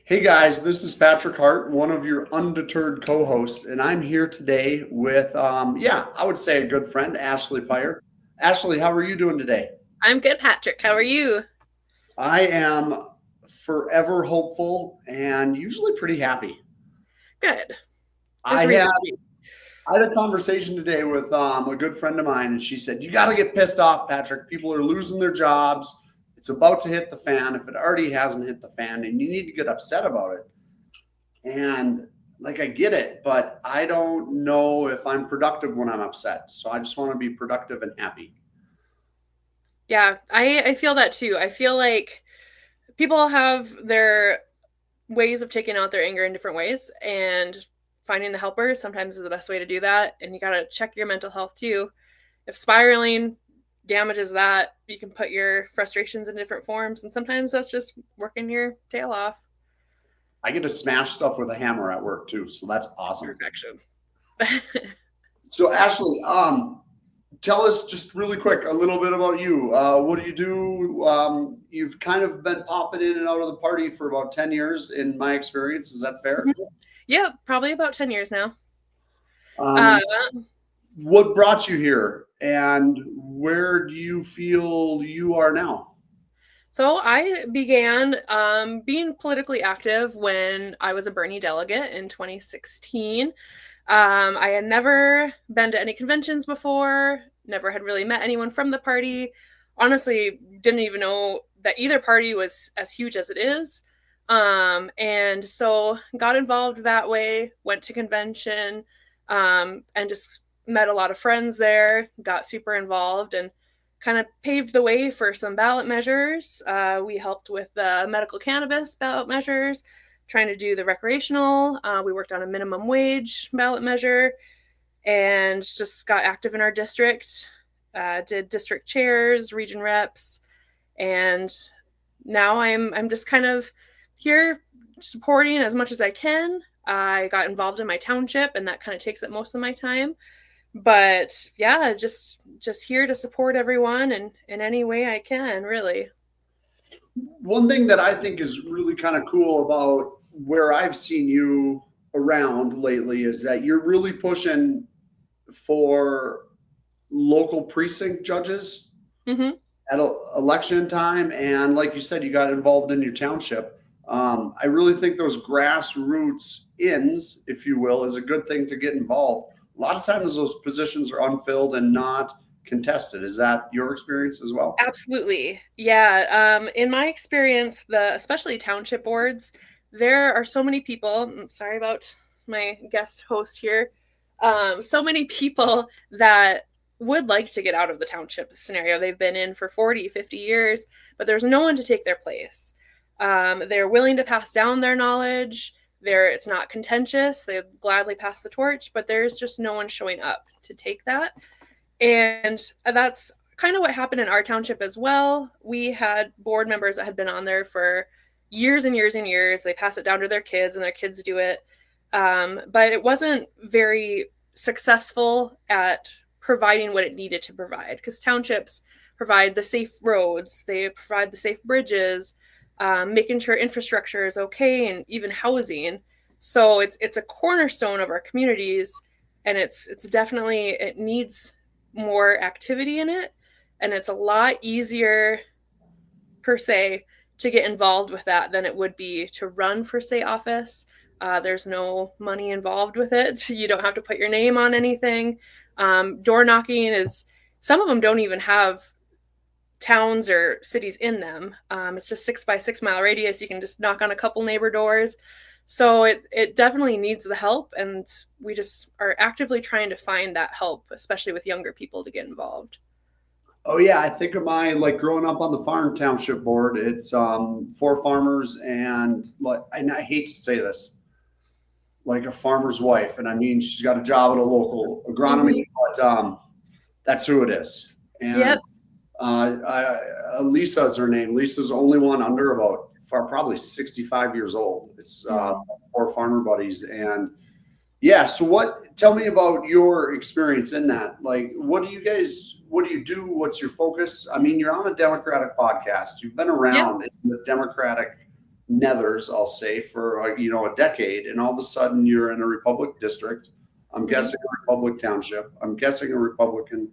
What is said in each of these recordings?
Hey guys, this is Patrick Hart, one of your uNDeterred co-hosts, and I'm here today with, I would say a good friend, Ashley Peyer. Ashley, how are you doing today? I'm good, Patrick. How are you? I am forever hopeful and usually pretty happy. Good. There's I a had reason to be. I had a conversation today with a good friend of mine, and she said, "You got to get pissed off, Patrick. People are losing their jobs. It's about to hit the fan. If it already hasn't hit the fan, and you need to get upset about it." And like, I get it, but I don't know if I'm productive when I'm upset. So I just want to be productive and happy. Yeah, I feel that too. I feel like people have their ways of taking out their anger in different ways, and finding the helpers sometimes is the best way to do that. And you got to check your mental health too. If spiraling damages that, you can put your frustrations in different forms, and sometimes that's just working your tail off. I get to smash stuff with a hammer at work too. So that's awesome. Perfection. So Ashley, tell us just really quick a little bit about you. What do you do? You've kind of been popping in and out of the party for about 10 years in my experience. Is that fair? Yeah, probably about 10 years now. Uh, Um, what brought you here and where do you feel you are now? So I began being politically active when I was a Bernie delegate in 2016. I had never been to any conventions before, never had really met anyone from the party. Honestly, didn't even know that either party was as huge as it is. And so got involved that way, went to convention, and just met a lot of friends there, got super involved, and kind of paved the way for some ballot measures. We helped with the medical cannabis ballot measures, trying to do the recreational. We worked on a minimum wage ballot measure and just got active in our district, did district chairs, region reps, and now I'm just kind of here supporting as much as I can. I got involved in my township, and that kind of takes up most of my time. But yeah, just here to support everyone and in any way I can, really. One thing that I think is really kind of cool about where I've seen you around lately is that you're really pushing for local precinct judges Mm-hmm. at election time. And like you said, you got involved in your township. I really think those grassroots ins, if you will, is a good thing to get involved. A lot of times those positions are unfilled and not contested. Is that your experience as well? Absolutely. Yeah. In my experience, the especially township boards, there are so many people. Sorry about my guest host here. So many people that would like to get out of the township scenario they've been in for 40, 50 years, but there's no one to take their place. They're willing to pass down their knowledge. It's not contentious. They gladly pass the torch, but there's just no one showing up to take that. And that's kind of what happened in our township as well. We had board members that had been on there for years and years and years. They pass it down to their kids, and their kids do it. But it wasn't very successful at providing what it needed to provide, because townships provide the safe roads, they provide the safe bridges, making sure infrastructure is okay, and even housing. So it's a cornerstone of our communities, and it's definitely, it needs more activity in it, and it's a lot easier per se to get involved with that than it would be to run for say office. There's no money involved with it. You don't have to put your name on anything. Door knocking is, some of them don't even have towns or cities in them. It's just 6 by 6 mile radius. You can just knock on a couple neighbor doors. So it definitely needs the help, and we just are actively trying to find that help, especially with younger people, to get involved. Oh yeah, I think of my like growing up on the farm township board. It's for farmers and like, and I hate to say this, like a farmer's wife, and I mean she's got a job at a local Mm-hmm. agronomy, but that's who it is. And Yep. Lisa is her name. Lisa's the only one under about probably 65 years old. It's Mm. four farmer buddies, and yeah. So what? Tell me about your experience in that. Like, what do you guys? What do you do? What's your focus? I mean, you're on a Democratic podcast. You've been Yep. around in the Democratic nethers, I'll say, for a decade, and all of a sudden you're in a Republic district. I'm guessing a Republic township. I'm guessing a Republican,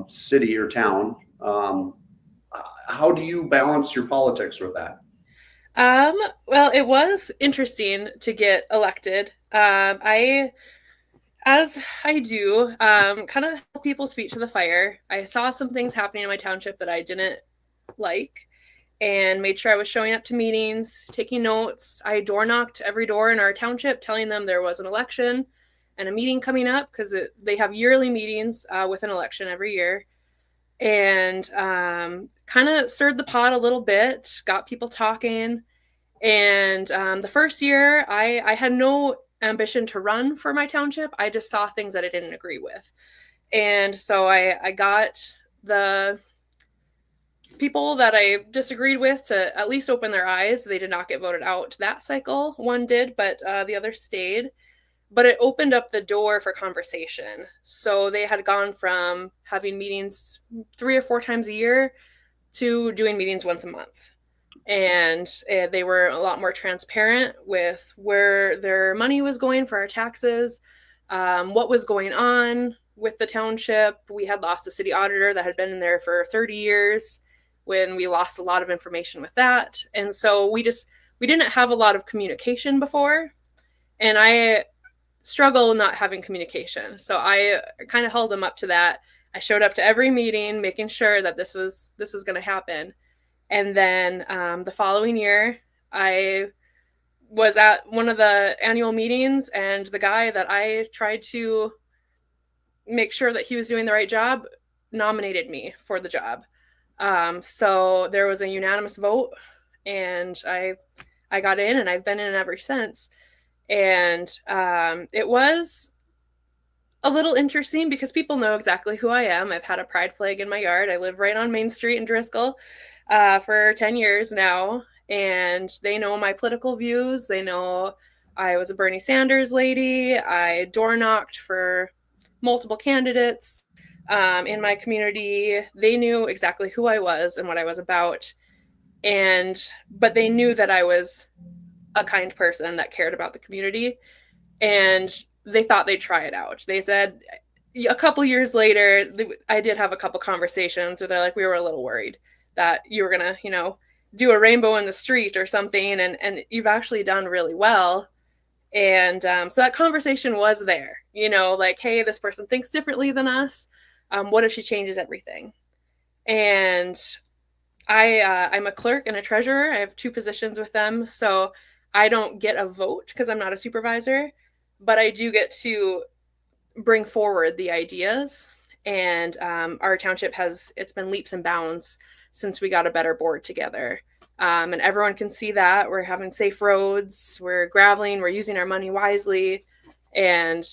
city or town. How do you balance your politics with that? Um, well, it was interesting to get elected. As I do, kind of held people's feet to the fire. I saw some things happening in my township that I didn't like, and made sure I was showing up to meetings, taking notes. I door knocked every door in our township, telling them there was an election and a meeting coming up because they have yearly meetings with an election every year. And kind of stirred the pot a little bit, got people talking. And the first year, I had no ambition to run for my township. I just saw things that I didn't agree with. And so I got the people that I disagreed with to at least open their eyes. They did not get voted out that cycle. One did, but the other stayed. But it opened up the door for conversation. So they had gone from having meetings 3 or 4 times a year to doing meetings once a month. And they were a lot more transparent with where their money was going for our taxes, what was going on with the township. We had lost a city auditor that had been in there for 30 years when we lost a lot of information with that. And so we didn't have a lot of communication before. And I struggle not having communication. So I kind of held them up to that. I showed up to every meeting, making sure that this was going to happen. And then the following year, I was at one of the annual meetings, and the guy that I tried to make sure that he was doing the right job nominated me for the job. So there was a unanimous vote, and I got in, and I've been in ever since. And it was a little interesting because people know exactly who I am. I've had a pride flag in my yard. I live right on Main Street in Driscoll for 10 years now, and they know my political views. They know I was a Bernie Sanders lady. I door knocked for multiple candidates in my community. They knew exactly who I was and what I was about, but they knew that I was a kind person that cared about the community, and they thought they'd try it out. They said a couple years later, I did have a couple conversations where they're like, we were a little worried that you were gonna, do a rainbow in the street or something, and you've actually done really well. And so that conversation was there, like, hey, this person thinks differently than us. What if she changes everything? And I'm a clerk and a treasurer. I have 2 positions with them, so I don't get a vote because I'm not a supervisor, but I do get to bring forward the ideas. And our township it's been leaps and bounds since we got a better board together. And everyone can see that we're having safe roads, we're graveling, we're using our money wisely. And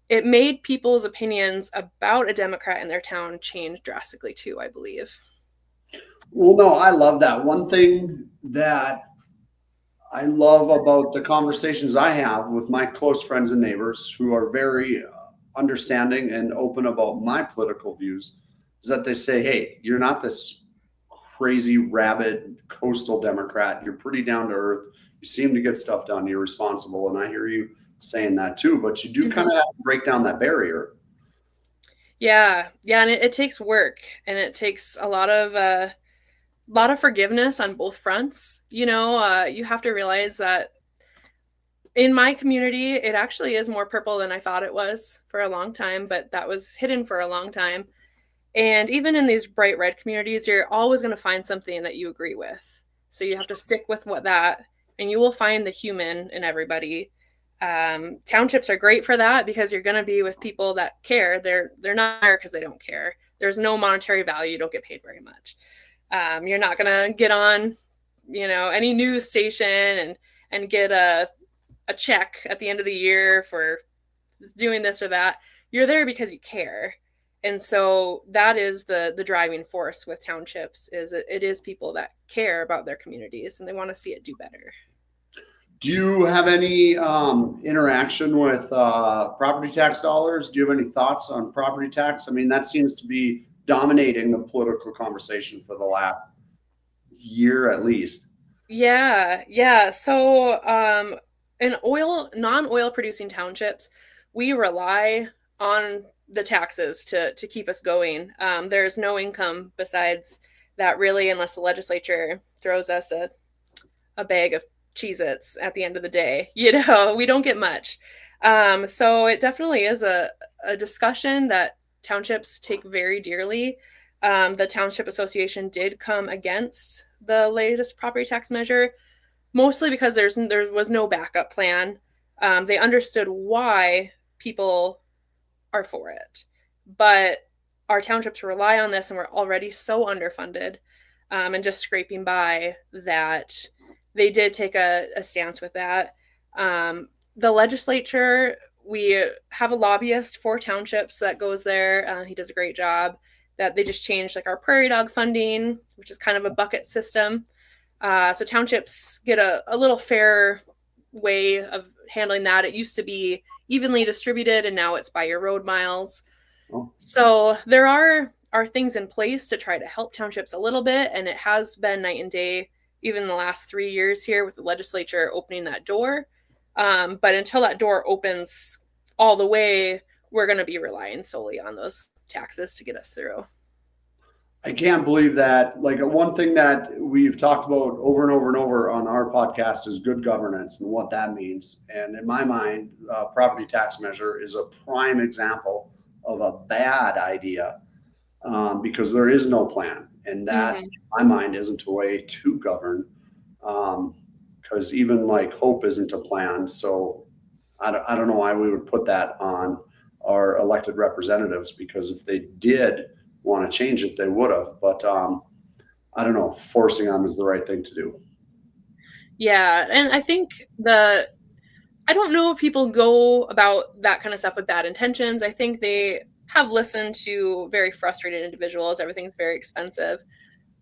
it made people's opinions about a Democrat in their town change drastically too, I believe. Well, no, I love that. One thing that I love about the conversations I have with my close friends and neighbors who are very understanding and open about my political views is that they say, hey, you're not this crazy, rabid coastal Democrat. You're pretty down to earth. You seem to get stuff done. You're responsible. And I hear you saying that too, but you do kind of have to break down that barrier. Yeah. And it takes work, and it takes a lot of forgiveness on both fronts. You have to realize that in my community, it actually is more purple than I thought it was for a long time, but that was hidden for a long time. And even in these bright red communities, you're always going to find something that you agree with. So you have to stick with and you will find the human in everybody. Townships are great for that because you're going to be with people that care. They're not there because they don't care. There's no monetary value. You don't get paid very much. You're not going to get on, any news station and get a check at the end of the year for doing this or that. You're there because you care. And so that is the driving force with townships. It is people that care about their communities and they want to see it do better. Do you have any interaction with property tax dollars? Do you have any thoughts on property tax? I mean, that seems to be dominating the political conversation for the last year at least. Yeah. So, in non-oil producing townships, we rely on the taxes to keep us going. There's no income besides that, really, unless the legislature throws us a bag of Cheez-Its at the end of the day. We don't get much. So it definitely is a discussion that townships take very dearly. The Township Association did come against the latest property tax measure, mostly because there was no backup plan. They understood why people are for it, but our townships rely on this, and we're already so underfunded, and just scraping by, that they did take a stance with that. The legislature, we have a lobbyist for townships that goes there. He does a great job. That they just changed like our prairie dog funding, which is kind of a bucket system. So townships get a little fair way of handling that. It used to be evenly distributed, and now it's by your road miles. Oh. So there are things in place to try to help townships a little bit, and it has been night and day even the last 3 years here with the legislature opening that door. But until that door opens all the way, we're going to be relying solely on those taxes to get us through. I can't believe that. Like, one thing that we've talked about over and over and over on our podcast is good governance and what that means. And in my mind, property tax measure is a prime example of a bad idea, because there is no plan. And that, in my mind, isn't a way to govern, because even like hope isn't a plan. So I don't know why we would put that on our elected representatives, because if they did want to change it, they would have. But I don't know, forcing them is the right thing to do. Yeah, and I think I don't know if people go about that kind of stuff with bad intentions. I think they have listened to very frustrated individuals. Everything's very expensive,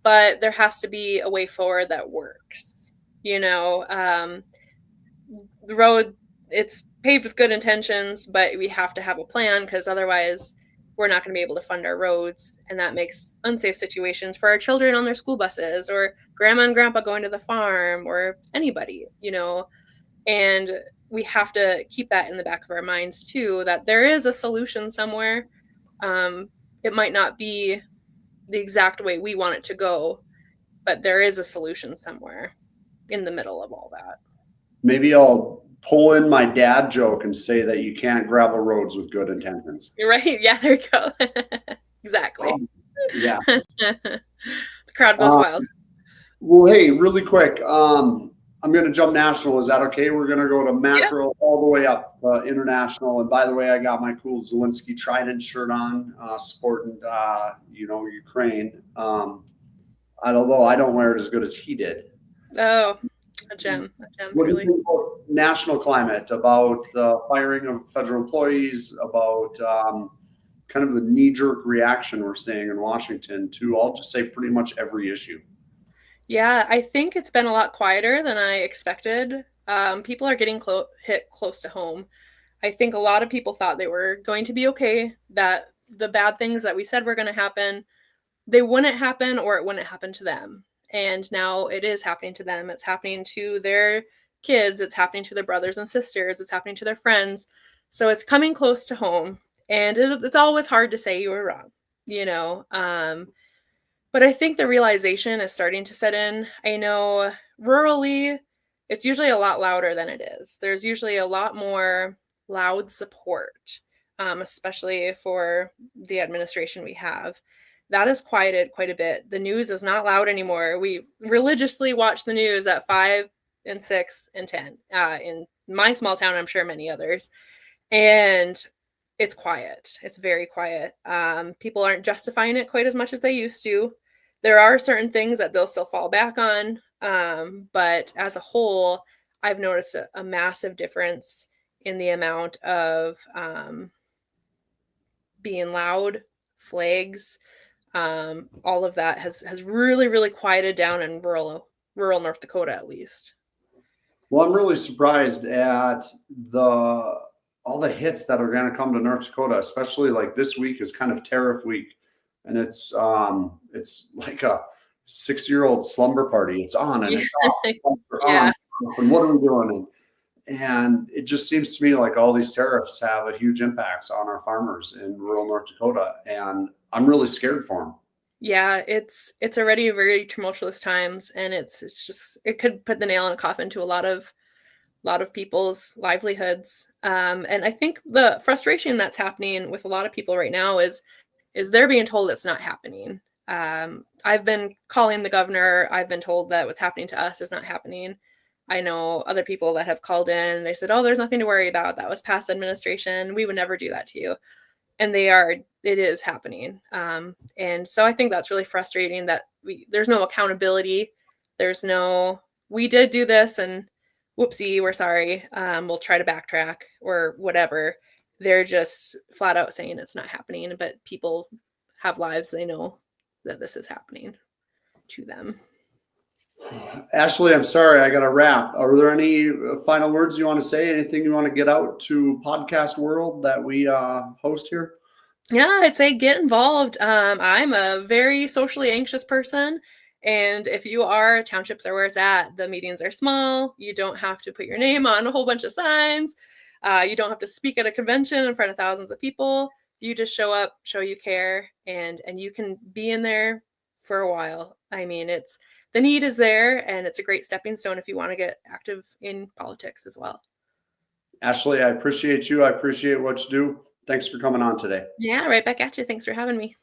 but there has to be a way forward that works. The road, it's paved with good intentions, but we have to have a plan, because otherwise we're not going to be able to fund our roads, and that makes unsafe situations for our children on their school buses, or grandma and grandpa going to the farm, or anybody, and we have to keep that in the back of our minds too, that there is a solution somewhere. It might not be the exact way we want it to go, but there is a solution somewhere in the middle of all that. Maybe I'll pull in my dad joke and say that you can't gravel roads with good intentions. You're right. Yeah, there you go. Exactly. Yeah. The crowd goes wild. Well, hey, really quick. I'm going to jump national. Is that okay? We're going to go to macro all the way up international. And by the way, I got my cool Zelensky Trident shirt on, supporting, Ukraine. Although I don't wear it as good as he did. Oh, a gem. What do you think about national climate, about the firing of federal employees, about kind of the knee-jerk reaction we're seeing in Washington to, I'll just say, pretty much every issue? Yeah, I think it's been a lot quieter than I expected. People are getting hit close to home. I think a lot of people thought they were going to be okay, that the bad things that we said were going to happen, they wouldn't happen, or it wouldn't happen to them. And now it is happening to them. It's happening to their kids. It's happening to their brothers and sisters. It's happening to their friends. So it's coming close to home. And it's always hard to say you were wrong, but I think the realization is starting to set in. I know rurally, it's usually a lot louder than it is. There's usually a lot more loud support, especially for the administration we have. That has quieted quite a bit. The news is not loud anymore. We religiously watch the news at 5 and 6 and 10. In my small town, I'm sure many others. And it's quiet. It's very quiet. People aren't justifying it quite as much as they used to. There are certain things that they'll still fall back on. But as a whole, I've noticed a massive difference in the amount of being loud, flags, all of that has really, really quieted down in rural North Dakota, at least. Well, I'm really surprised at all the hits that are going to come to North Dakota, especially like this week is kind of tariff week, and it's like 6-year-old slumber party. It's on and Yeah. it's off. We're Yeah. on. And what are we doing? And it just seems to me like all these tariffs have a huge impact on our farmers in rural North Dakota. And I'm really scared for them. Yeah, it's already very tumultuous times, and it's just, it could put the nail in a coffin to a lot of people's livelihoods. And I think the frustration that's happening with a lot of people right now is they're being told it's not happening. I've been calling the governor. I've been told that what's happening to us is not happening. I know other people that have called in and they said, "Oh, there's nothing to worry about. That was past administration. We would never do that to you." And it is happening. And so I think that's really frustrating that there's no accountability. There's no, we did do this and whoopsie, we're sorry. We'll try to backtrack or whatever. They're just flat out saying it's not happening, but people have lives. They know that this is happening to them. Ashley, I'm sorry, I got to wrap. Are there any final words you want to say? Anything you want to get out to podcast world that we host here? Yeah, I'd say get involved. I'm a very socially anxious person. And if you are, townships are where it's at. The meetings are small. You don't have to put your name on a whole bunch of signs. You don't have to speak at a convention in front of thousands of people. You just show up, show you care, and you can be in there for a while. I mean, the need is there, and it's a great stepping stone if you want to get active in politics as well. Ashley, I appreciate you. I appreciate what you do. Thanks for coming on today. Yeah, right back at you. Thanks for having me.